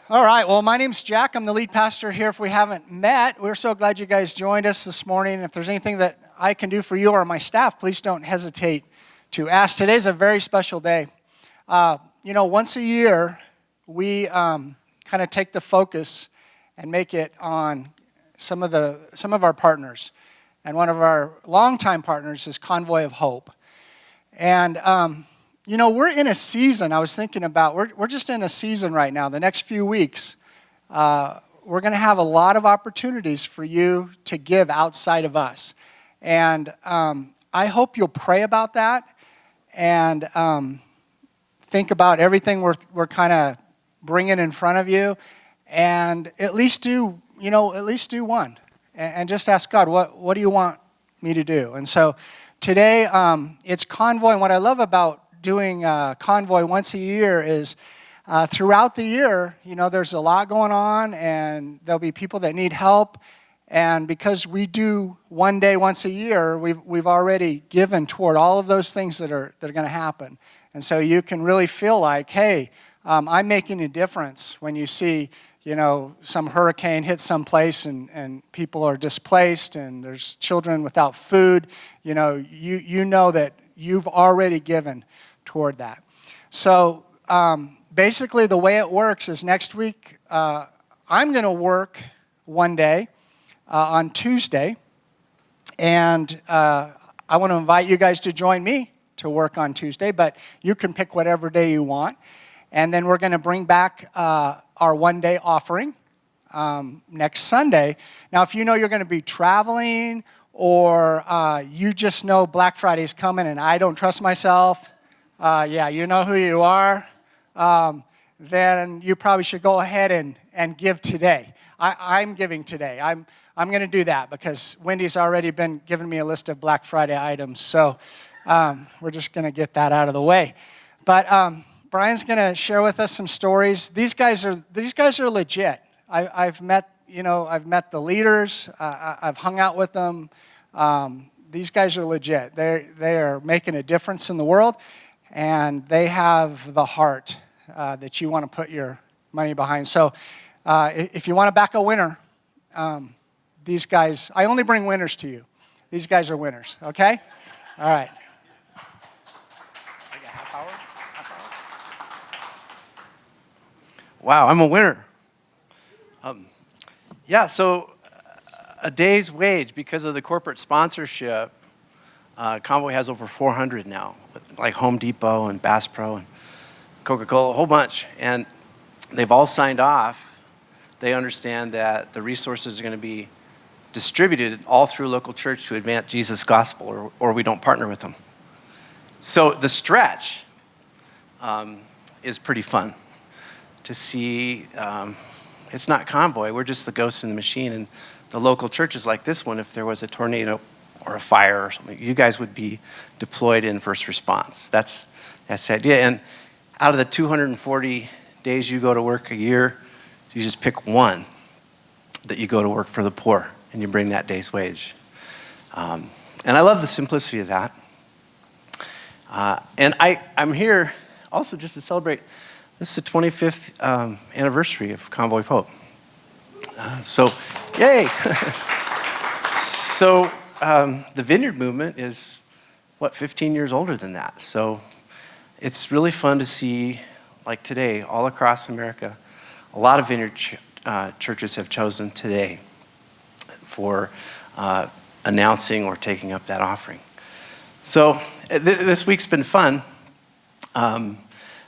All right, well, my name's Jack. I'm the lead pastor here. If we haven't met, we're so glad you guys joined us this morning. If there's anything that I can do for you or my staff, please don't hesitate to ask. Today's a very special day. Once a year, we kind of take the focus and make it on some of our partners. And one of our longtime partners is Convoy of Hope. And we're in a season, I was thinking about, we're just in a season right now. The next few weeks, we're going to have a lot of opportunities for you to give outside of us. And I hope you'll pray about that and think about everything we're kind of bringing in front of you, and at least do one. And just ask God, what do you want me to do? And so today, it's Convoy, and what I love about doing Convoy once a year is throughout the year, there's a lot going on, and there'll be people that need help. And because we do one day once a year, we've already given toward all of those things that are going to happen. And so you can really feel like, hey, I'm making a difference when you see, some hurricane hit some place and people are displaced and there's children without food. You know that you've already given toward that. So basically the way it works is next week I'm going to work one day on Tuesday, and I want to invite you guys to join me to work on Tuesday, but you can pick whatever day you want. And then we're going to bring back our one-day offering next Sunday. Now, if you know you're going to be traveling, or you just know Black Friday is coming and I don't trust myself, you know who you are, then you probably should go ahead and give today. I'm giving today. I'm going to do that because Wendy's already been giving me a list of Black Friday items, so we're just going to get that out of the way. But Bryan's going to share with us some stories. These guys are legit. I've met the leaders. I've hung out with them. These guys are legit. They are making a difference in the world, and they have the heart that you want to put your money behind. So if you want to back a winner, these guys, I only bring winners to you. These guys are winners, okay? All right. Like a half hour? Wow, I'm a winner. So a day's wage, because of the corporate sponsorship, Convoy has over 400 now, like Home Depot and Bass Pro and Coca-Cola, a whole bunch. And they've all signed off. They understand that the resources are going to be distributed all through local church to advance Jesus' gospel, or we don't partner with them. So the stretch is pretty fun to see. It's not Convoy. We're just the ghosts in the machine. And the local churches like this one, if there was a tornado or a fire or something, you guys would be deployed in first response. That's the idea. And out of the 240 days you go to work a year, you just pick one that you go to work for the poor, and you bring that day's wage. And I love the simplicity of that. And I'm here also just to celebrate. This is the 25th anniversary of Convoy of Hope. So, yay! So, the Vineyard movement is, 15 years older than that. So, it's really fun to see, like today, all across America, a lot of Vineyard churches have chosen today for announcing or taking up that offering. So, this week's been fun.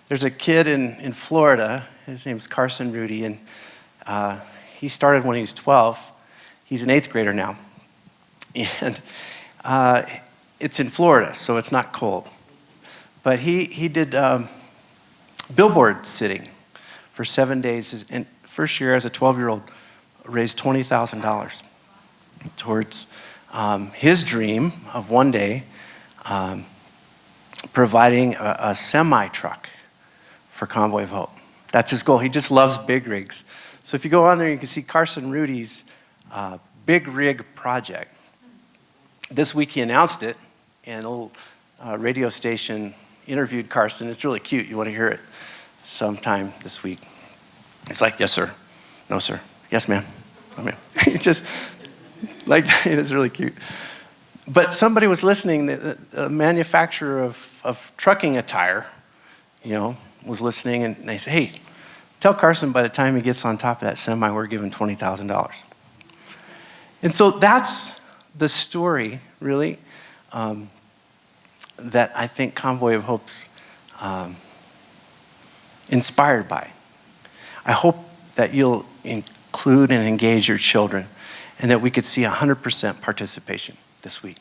There's a kid in Florida, his name's Carson Rudy, and he started when he was 12. He's an 8th grader now. And it's in Florida, so it's not cold. But he did billboard sitting for 7 days. And first year as a 12-year-old, raised $20,000 towards his dream of one day providing a semi-truck for Convoy of Hope. That's his goal. He just loves big rigs. So if you go on there, you can see Carson Rudy's big rig project. This week he announced it, and a little radio station interviewed Carson. It's really cute. You want to hear it sometime this week. He's like, yes, sir. No, sir. Yes, ma'am. No, ma'am. Just like, it was really cute. But somebody was listening, the manufacturer of trucking attire, was listening, and they say, hey, tell Carson by the time he gets on top of that semi, we're giving $20,000. And so that's the story, really, that I think Convoy of Hope's inspired by. I hope that you'll include and engage your children and that we could see 100% participation this week.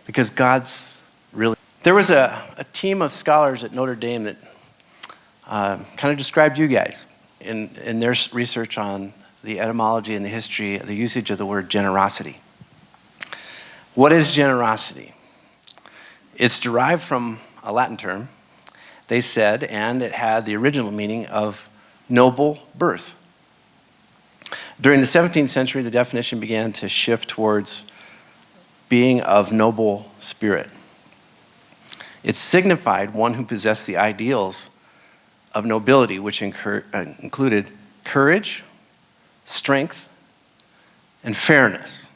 Because God's really... There was a team of scholars at Notre Dame that kind of described you guys in their research on the etymology and the history, the usage of the word generosity. What is generosity? It's derived from a Latin term, they said, and it had the original meaning of noble birth. During the 17th century, the definition began to shift towards being of noble spirit. It signified one who possessed the ideals of nobility, which included courage, strength, and fairness.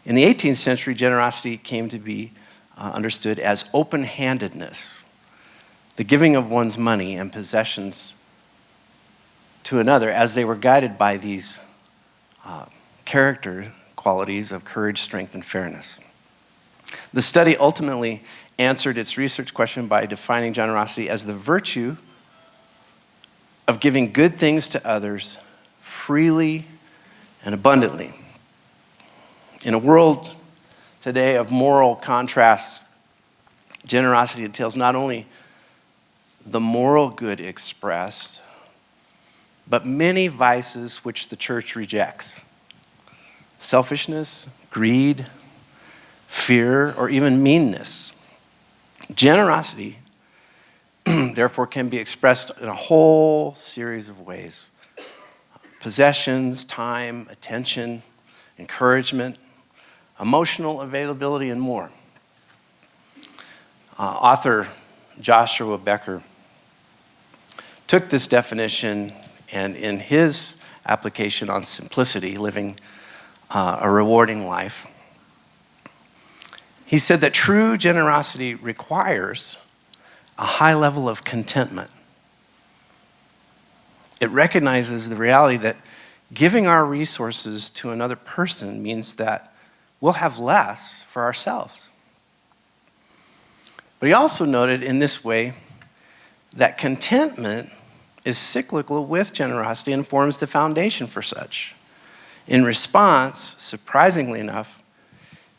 In the 18th century, generosity came to be understood as open-handedness, the giving of one's money and possessions to another as they were guided by these character qualities of courage, strength, and fairness. The study ultimately answered its research question by defining generosity as the virtue of giving good things to others freely and abundantly. In a world today of moral contrasts, generosity entails not only the moral good expressed, but many vices which the church rejects. Selfishness, greed, fear, or even meanness. Generosity, therefore, can be expressed in a whole series of ways. Possessions, time, attention, encouragement, emotional availability, and more. Author Joshua Becker took this definition and in his application on simplicity, living a rewarding life, he said that true generosity requires a high level of contentment. It recognizes the reality that giving our resources to another person means that we'll have less for ourselves. But he also noted in this way that contentment is cyclical with generosity and forms the foundation for such. In response, surprisingly enough,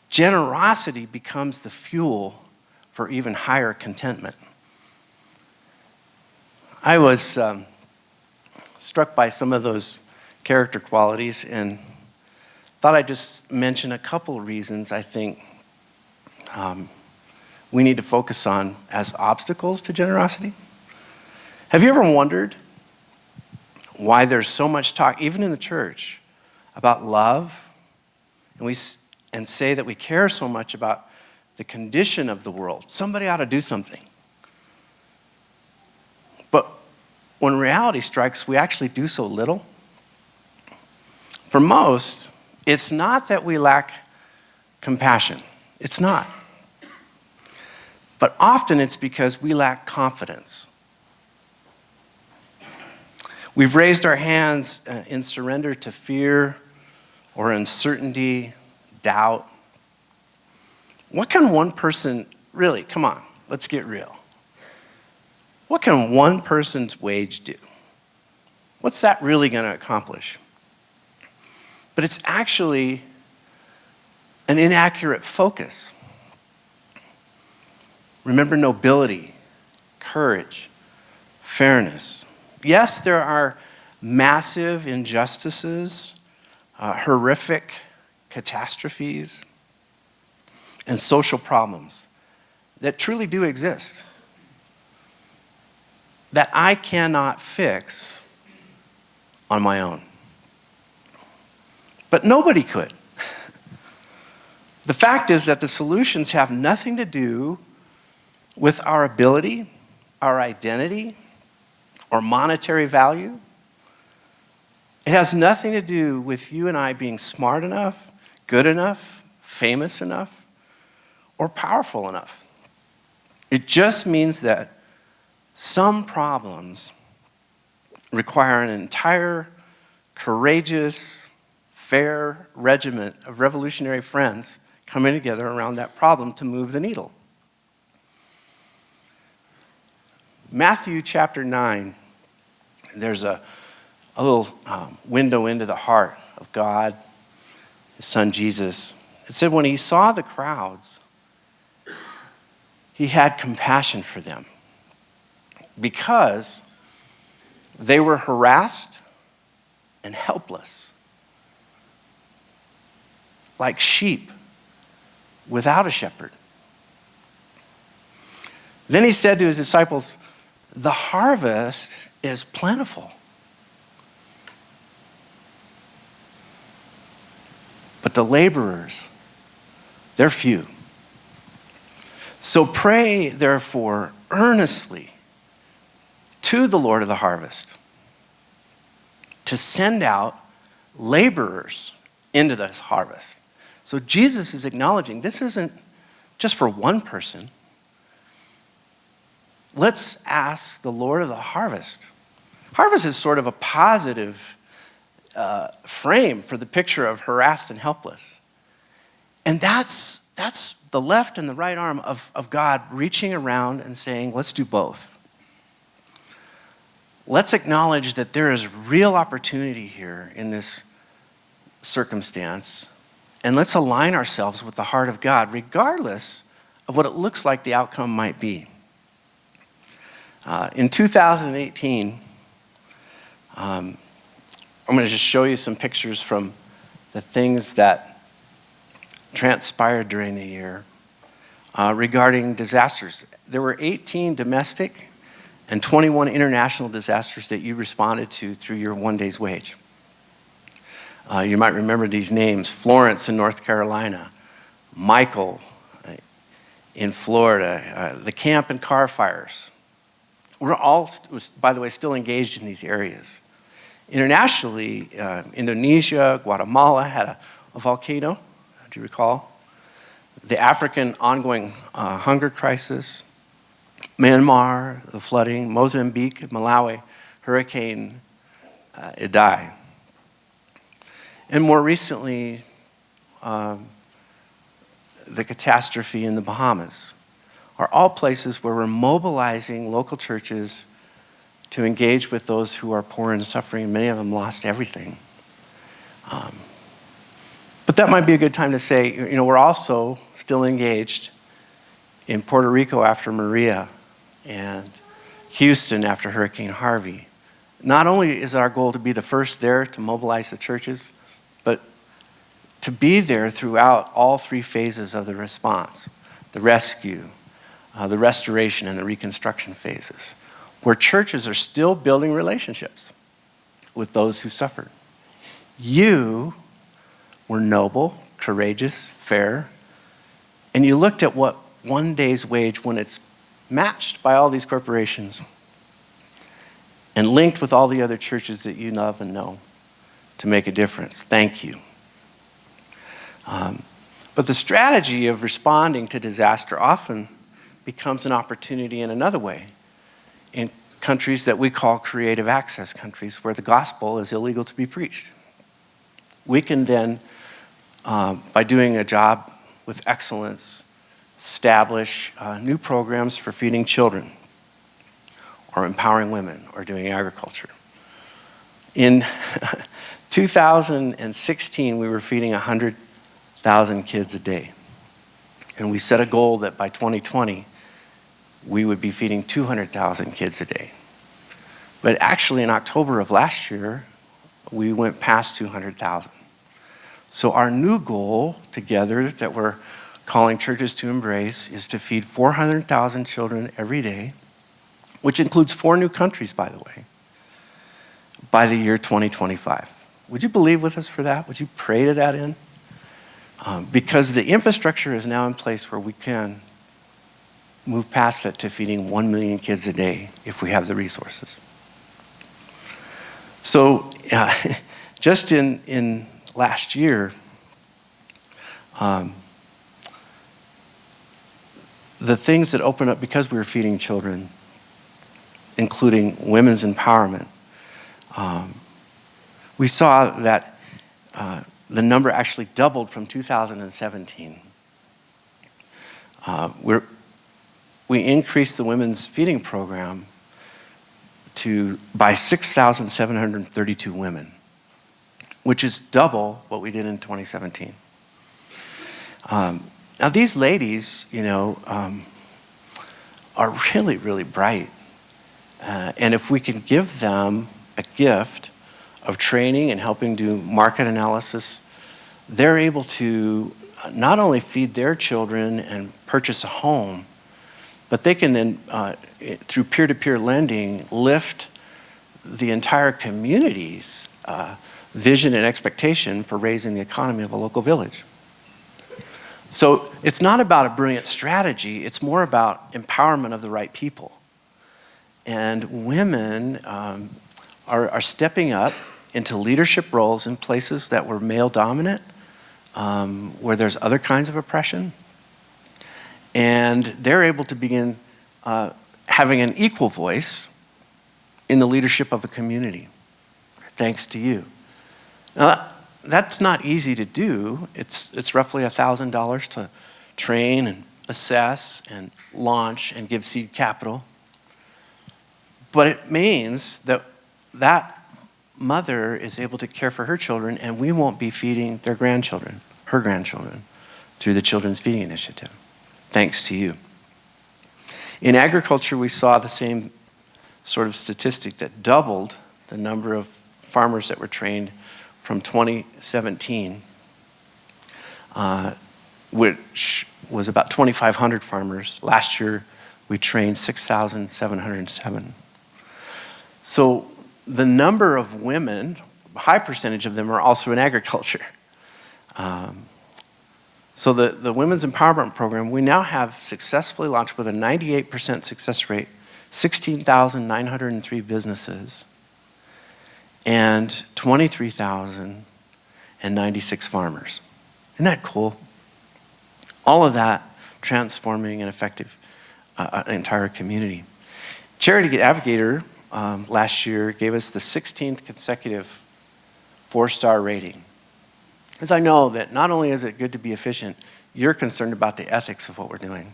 generosity becomes the fuel for even higher contentment. I was struck by some of those character qualities and thought I'd just mention a couple reasons I think we need to focus on as obstacles to generosity. Have you ever wondered why there's so much talk, even in the church, about love, and say that we care so much about the condition of the world? Somebody ought to do something. But when reality strikes, we actually do so little. For most, it's not that we lack compassion. It's not. But often it's because we lack confidence. We've raised our hands in surrender to fear or uncertainty, doubt. What can one person, really, come on, let's get real. What can one person's wage do? What's that really going to accomplish? But it's actually an inaccurate focus. Remember nobility, courage, fairness. Yes, there are massive injustices, horrific catastrophes, and social problems that truly do exist that I cannot fix on my own. But nobody could. The fact is that the solutions have nothing to do with our ability, our identity, or monetary value. It has nothing to do with you and I being smart enough, good enough, famous enough, or powerful enough. It just means that some problems require an entire courageous, fair regiment of revolutionary friends coming together around that problem to move the needle. Matthew chapter 9, there's a little window into the heart of God, his son Jesus. It said when he saw the crowds, he had compassion for them because they were harassed and helpless, like sheep without a shepherd. Then he said to his disciples, "The harvest is plentiful, but the laborers, they're few. So pray, therefore, earnestly to the Lord of the harvest to send out laborers into this harvest." So Jesus is acknowledging this isn't just for one person. Let's ask the Lord of the harvest. Harvest is sort of a positive frame for the picture of harassed and helpless. And that's the left and the right arm of God reaching around and saying, let's do both. Let's acknowledge that there is real opportunity here in this circumstance, and let's align ourselves with the heart of God, regardless of what it looks like the outcome might be. In 2018, I'm going to just show you some pictures from the things that transpired during the year regarding disasters. There were 18 domestic and 21 international disasters that you responded to through your one day's wage. You might remember these names: Florence in North Carolina, Michael in Florida, the camp and car fires. We're all, by the way, still engaged in these areas. Internationally, Indonesia, Guatemala had a volcano, do you recall? The African ongoing hunger crisis, Myanmar, the flooding, Mozambique, Malawi, Hurricane Idai. And more recently, the catastrophe in the Bahamas are all places where we're mobilizing local churches to engage with those who are poor and suffering. Many of them lost everything. But that might be a good time to say, we're also still engaged in Puerto Rico after Maria and Houston after Hurricane Harvey. Not only is our goal to be the first there to mobilize the churches, but to be there throughout all three phases of the response: the rescue, the restoration, and the reconstruction phases, where churches are still building relationships with those who suffered. You were noble, courageous, fair, and you looked at what one day's wage, when it's matched by all these corporations and linked with all the other churches that you love and know, to make a difference. Thank you. But the strategy of responding to disaster often becomes an opportunity in another way. In countries that we call creative access countries, where the gospel is illegal to be preached, we can then, by doing a job with excellence, establish new programs for feeding children, or empowering women, or doing agriculture. In 2016, we were feeding 100,000 kids a day. And we set a goal that by 2020, we would be feeding 200,000 kids a day. But actually, in October of last year, we went past 200,000. So our new goal together that we're calling churches to embrace is to feed 400,000 children every day, which includes 4 new countries, by the way, by the year 2025. Would you believe with us for that? Would you pray to that end? Because the infrastructure is now in place where we can move past that to feeding 1 million kids a day if we have the resources. So just in last year, the things that opened up because we were feeding children, including women's empowerment, we saw that the number actually doubled from 2017. We increased the women's feeding program by 6,732 women, which is double what we did in 2017. Now these ladies, are really, really bright. And if we can give them a gift of training and helping do market analysis, they're able to not only feed their children and purchase a home, but they can then, through peer-to-peer lending, lift the entire community's vision and expectation for raising the economy of a local village. So it's not about a brilliant strategy, it's more about empowerment of the right people. And women are stepping up into leadership roles in places that were male dominant, where there's other kinds of oppression. And they're able to begin having an equal voice in the leadership of a community, thanks to you. Now, that's not easy to do. It's roughly $1,000 to train and assess and launch and give seed capital. But it means that that mother is able to care for her children, and we won't be feeding their grandchildren, her grandchildren, through the Children's Feeding Initiative, thanks to you. In agriculture, we saw the same sort of statistic that doubled the number of farmers that were trained from 2017, which was about 2,500 farmers. Last year, we trained 6,707. So the number of women, a high percentage of them are also in agriculture. So the Women's Empowerment Program, we now have successfully launched with a 98% success rate, 16,903 businesses, and 23,096 farmers. Isn't that cool? All of that transforming an effective entire community. Charity Navigator last year gave us the 16th consecutive 4-star rating. Because I know that not only is it good to be efficient, you're concerned about the ethics of what we're doing.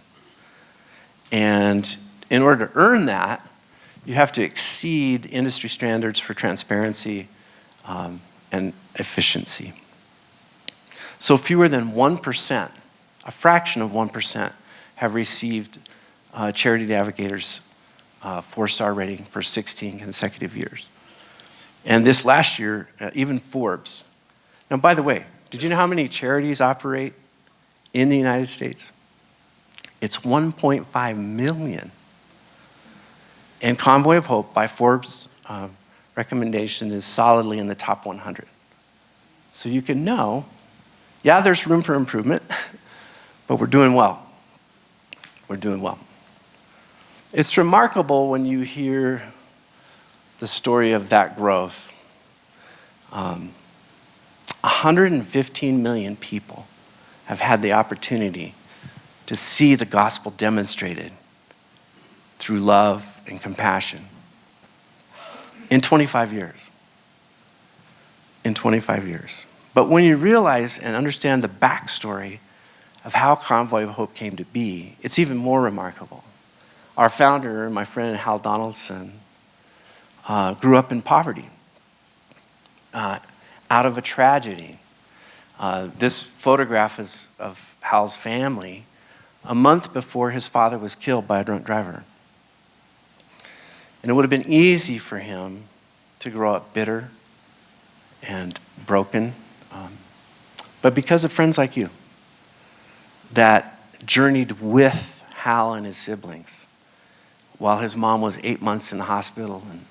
And in order to earn that, you have to exceed industry standards for transparency and efficiency. So fewer than 1%, a fraction of 1%, have received Charity Navigator's 4-star rating for 16 consecutive years. And this last year, even Forbes. Now, by the way, did you know how many charities operate in the United States? It's 1.5 million. And Convoy of Hope, by Forbes' recommendation, is solidly in the top 100. So you can know, yeah, there's room for improvement, but we're doing well. We're doing well. It's remarkable when you hear the story of that growth. 115 million people have had the opportunity to see the gospel demonstrated through love and compassion in 25 years. In 25 years. But when you realize and understand the backstory of how Convoy of Hope came to be, it's even more remarkable. Our founder, my friend Hal Donaldson, grew up in poverty, out of a tragedy. This photograph is of Hal's family a month before his father was killed by a drunk driver. And it would have been easy for him to grow up bitter and broken. But because of friends like you that journeyed with Hal and his siblings while his mom was 8 months in the hospital, and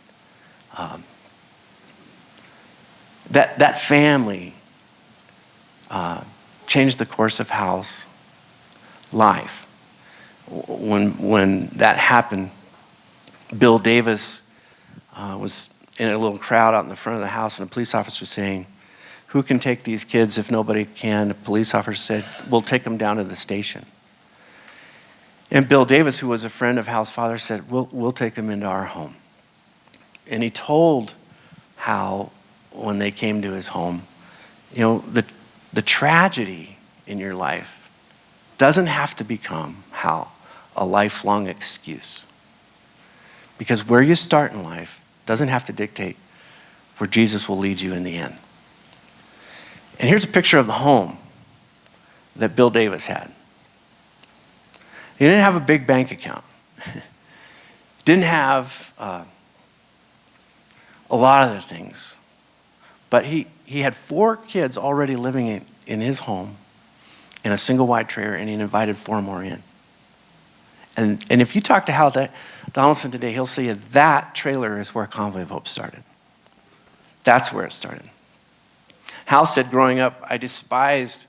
that family changed the course of Hal's life. When that happened, Bill Davis was in a little crowd out in the front of the house, and a police officer saying, "Who can take these kids if nobody can?" The police officer said, "We'll take them down to the station." And Bill Davis, who was a friend of Hal's father, said, we'll take them into our home. And he told Hal, when they came to his home, the tragedy in your life doesn't have to become, Hal, a lifelong excuse. Because where you start in life doesn't have to dictate where Jesus will lead you in the end. And here's a picture of the home that Bill Davis had. He didn't have a big bank account. Didn't have a lot of the things. But he had 4 kids already living in his home in a single wide trailer, and he invited 4 more in. And if you talk to Hal Donaldson today, he'll say that trailer is where Convoy of Hope started. That's where it started. Hal said, growing up, I despised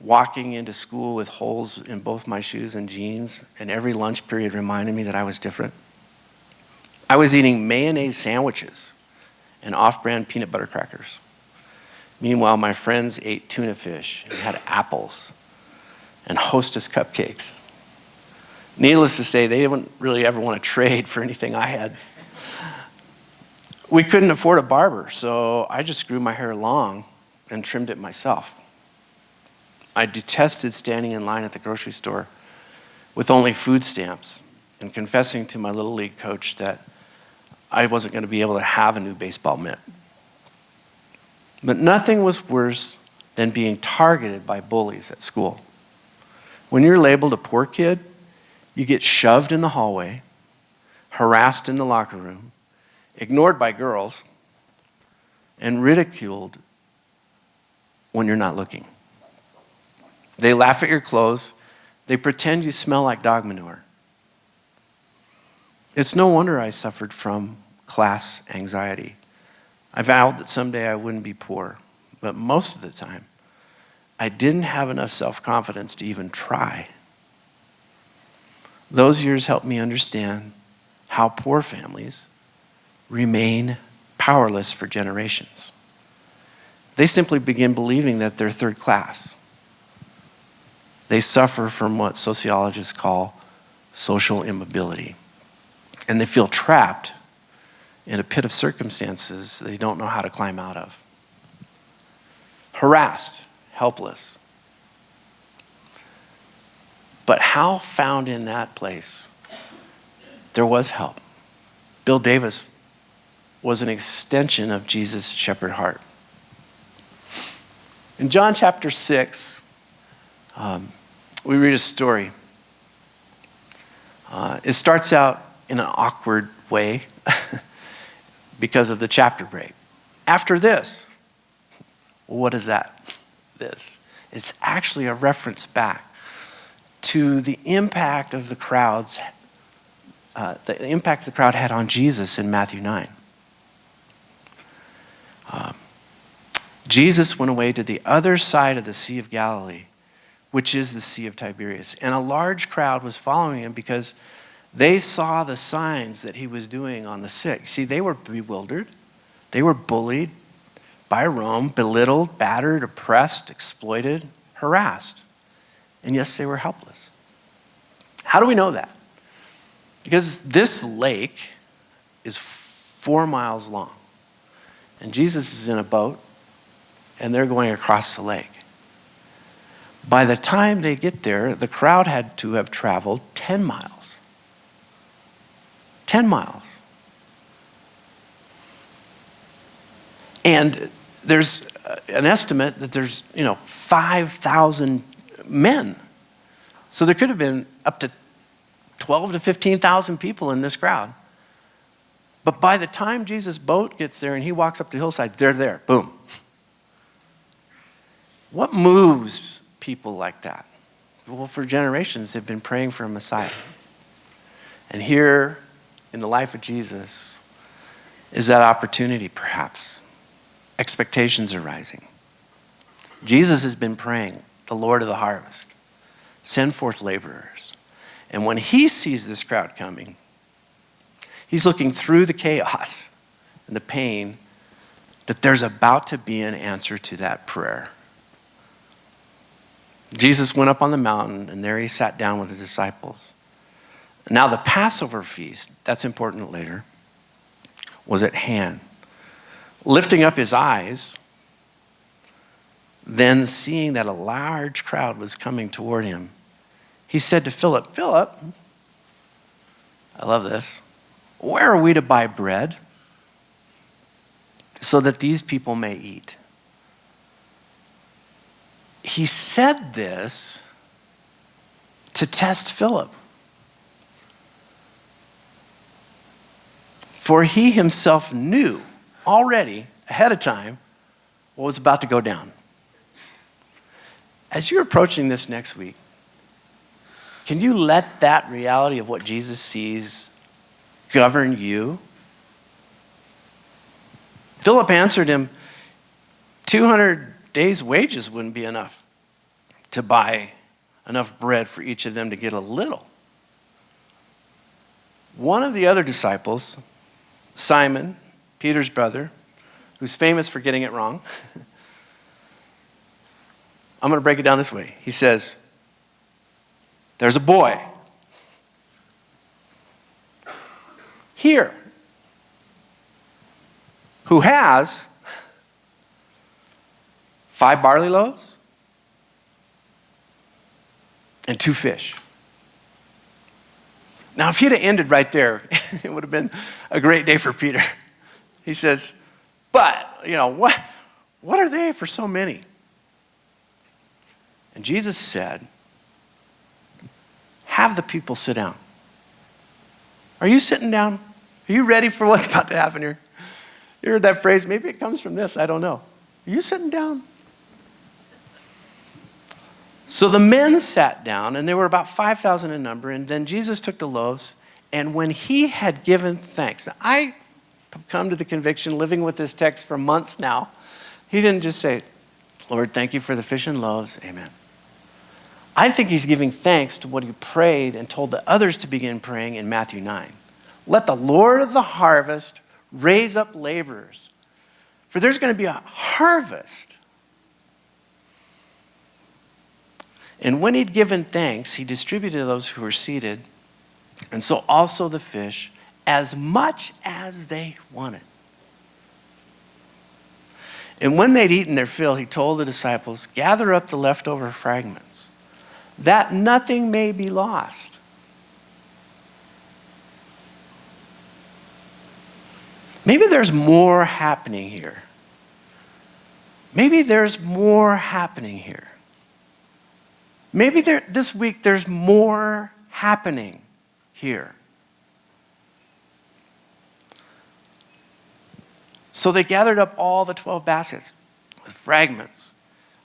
walking into school with holes in both my shoes and jeans, and every lunch period reminded me that I was different. I was eating mayonnaise sandwiches and off-brand peanut butter crackers. Meanwhile, my friends ate tuna fish and had apples and Hostess cupcakes. Needless to say, they didn't really ever want to trade for anything I had. We couldn't afford a barber, so I just grew my hair long and trimmed it myself. I detested standing in line at the grocery store with only food stamps and confessing to my Little League coach that I wasn't going to be able to have a new baseball mitt. But nothing was worse than being targeted by bullies at school. When you're labeled a poor kid, you get shoved in the hallway, harassed in the locker room, ignored by girls, and ridiculed when you're not looking. They laugh at your clothes. They pretend you smell like dog manure. It's no wonder I suffered from class anxiety. I vowed that someday I wouldn't be poor, but most of the time, I didn't have enough self-confidence to even try. Those years helped me understand how poor families remain powerless for generations. They simply begin believing that they're third class. They suffer from what sociologists call social immobility. And they feel trapped in a pit of circumstances they don't know how to climb out of. Harassed, helpless. But Hal found in that place there was help. Bill Davis was an extension of Jesus' shepherd heart. In John chapter 6, we read a story. It starts out in an awkward way because of the chapter break. After this, well, what is that? This. It's actually a reference back to the impact of the crowd had on Jesus in Matthew 9. Jesus went away to the other side of the Sea of Galilee, which is the Sea of Tiberias. And a large crowd was following him because they saw the signs that he was doing on the sick. See, they were bewildered. They were bullied by Rome, belittled, battered, oppressed, exploited, harassed. And yes, they were helpless. How do we know that? Because this lake is 4 miles long. And Jesus is in a boat, and they're going across the lake. By the time they get there, the crowd had to have traveled 10 miles. 10 miles. And there's an estimate that there's, 5,000 men. So there could have been up to 12 to 15,000 people in this crowd. But by the time Jesus' boat gets there and he walks up the hillside, they're there. Boom. What moves people like that? Well, for generations, they've been praying for a Messiah. And here in the life of Jesus is that opportunity, perhaps. Expectations are rising. Jesus has been praying, the Lord of the harvest, send forth laborers. And when he sees this crowd coming, he's looking through the chaos and the pain, that there's about to be an answer to that prayer. Jesus went up on the mountain, and there he sat down with his disciples. Now the Passover feast, that's important later, was at hand. Lifting up his eyes, then seeing that a large crowd was coming toward him, he said to Philip, Philip, I love this, where are we to buy bread so that these people may eat? He said this to test Philip. For he himself knew already ahead of time what was about to go down. As you're approaching this next week, can you let that reality of what Jesus sees govern you? Philip answered him, 200 days' wages wouldn't be enough to buy enough bread for each of them to get a little. One of the other disciples, Simon, Peter's brother, who's famous for getting it wrong, I'm going to break it down this way. He says, there's a boy here who has 5 barley loaves and 2 fish. Now, if he'd have ended right there, it would have been a great day for Peter. He says, but, what are they for so many? And Jesus said, have the people sit down. Are you sitting down? Are you ready for what's about to happen here? You heard that phrase? Maybe it comes from this. I don't know. Are you sitting down? So the men sat down, and there were about 5,000 in number, and then Jesus took the loaves, and when he had given thanks. Now, I have come to the conviction, living with this text for months now, he didn't just say, Lord, thank you for the fish and loaves, amen. I think he's giving thanks to what he prayed and told the others to begin praying in Matthew 9. Let the Lord of the harvest raise up laborers, for there's going to be a harvest. And when he'd given thanks, he distributed to those who were seated, and so also the fish, as much as they wanted. And when they'd eaten their fill, he told the disciples, gather up the leftover fragments, that nothing may be lost. Maybe there's more happening here. Maybe there's more happening here. Maybe this week there's more happening here. So they gathered up all the 12 baskets with fragments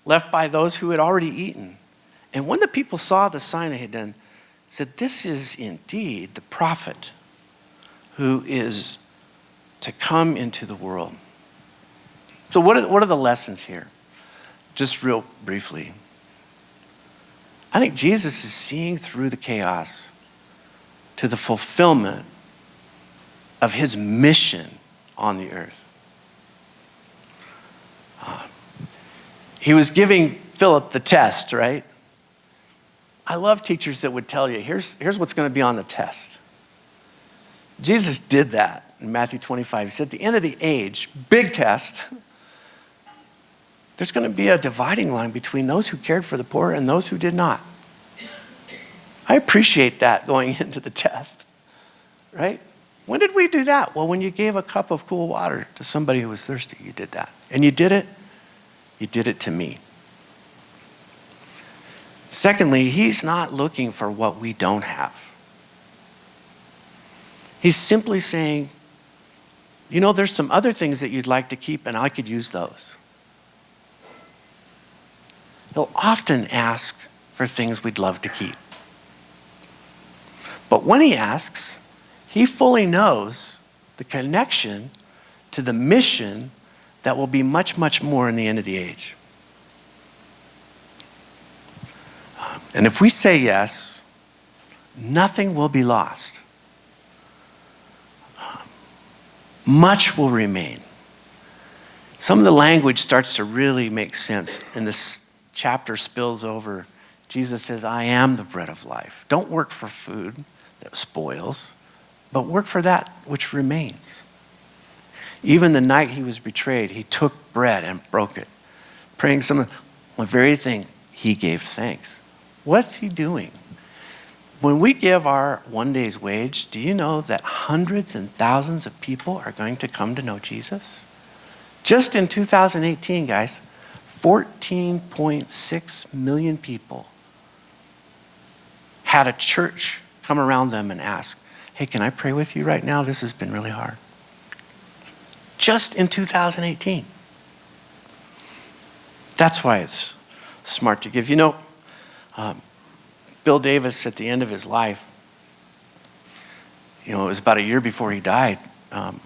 left by those who had already eaten. And when the people saw the sign they had done, said, this is indeed the prophet who is to come into the world. So what are the lessons here? Just real briefly. I think Jesus is seeing through the chaos to the fulfillment of his mission on the earth. He was giving Philip the test, right? I love teachers that would tell you, here's what's going to be on the test. Jesus did that in Matthew 25. He said, at the end of the age, big test, there's going to be a dividing line between those who cared for the poor and those who did not. I appreciate that going into the test, right? When did we do that? Well, when you gave a cup of cool water to somebody who was thirsty, you did that. And you did it to me. Secondly, he's not looking for what we don't have. He's simply saying, there's some other things that you'd like to keep, and I could use those. He'll often ask for things we'd love to keep. But when he asks, he fully knows the connection to the mission that will be much, much more in the end of the age. And if we say yes, nothing will be lost. much will remain. Some of the language starts to really make sense, and this chapter spills over. Jesus says, I am the bread of life. Don't work for food that spoils, but work for that which remains. Even the night he was betrayed, he took bread and broke it, praying the very thing he gave thanks. What's he doing? When we give our one day's wage, do you know that hundreds and thousands of people are going to come to know Jesus? Just in 2018, guys, 14.6 million people had a church come around them and ask, hey, can I pray with you right now? This has been really hard. Just in 2018. That's why it's smart to give. You know, Bill Davis, at the end of his life, it was about a year before he died,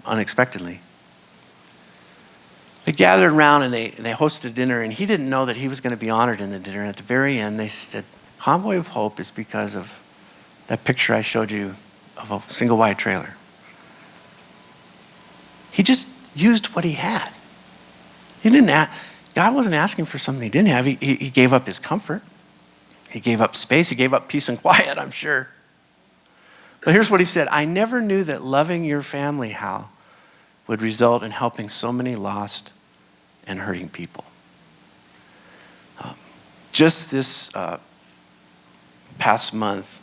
unexpectedly. They gathered around and they hosted dinner, and he didn't know that he was going to be honored in the dinner. And at the very end, they said, Convoy of Hope is because of that picture I showed you of a single wide trailer. He just used what he had. God wasn't asking for something he didn't have. He gave up his comfort. He gave up space. He gave up peace and quiet, I'm sure. But here's what he said. I never knew that loving your family, Hal, would result in helping so many lost and hurting people. Just this past month,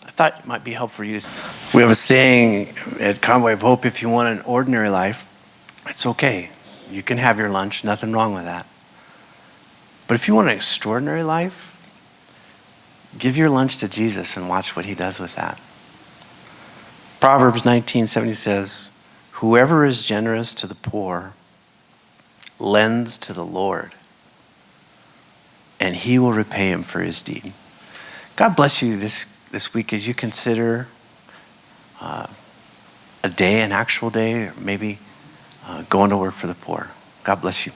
I thought it might be helpful for you to. We have a saying at Convoy of Hope, if you want an ordinary life, it's okay. You can have your lunch, nothing wrong with that. But if you want an extraordinary life, give your lunch to Jesus and watch what he does with that. Proverbs 19:70 says, whoever is generous to the poor lends to the Lord, and he will repay him for his deed. God bless you this week as you consider a day, an actual day, or maybe going to work for the poor. God bless you.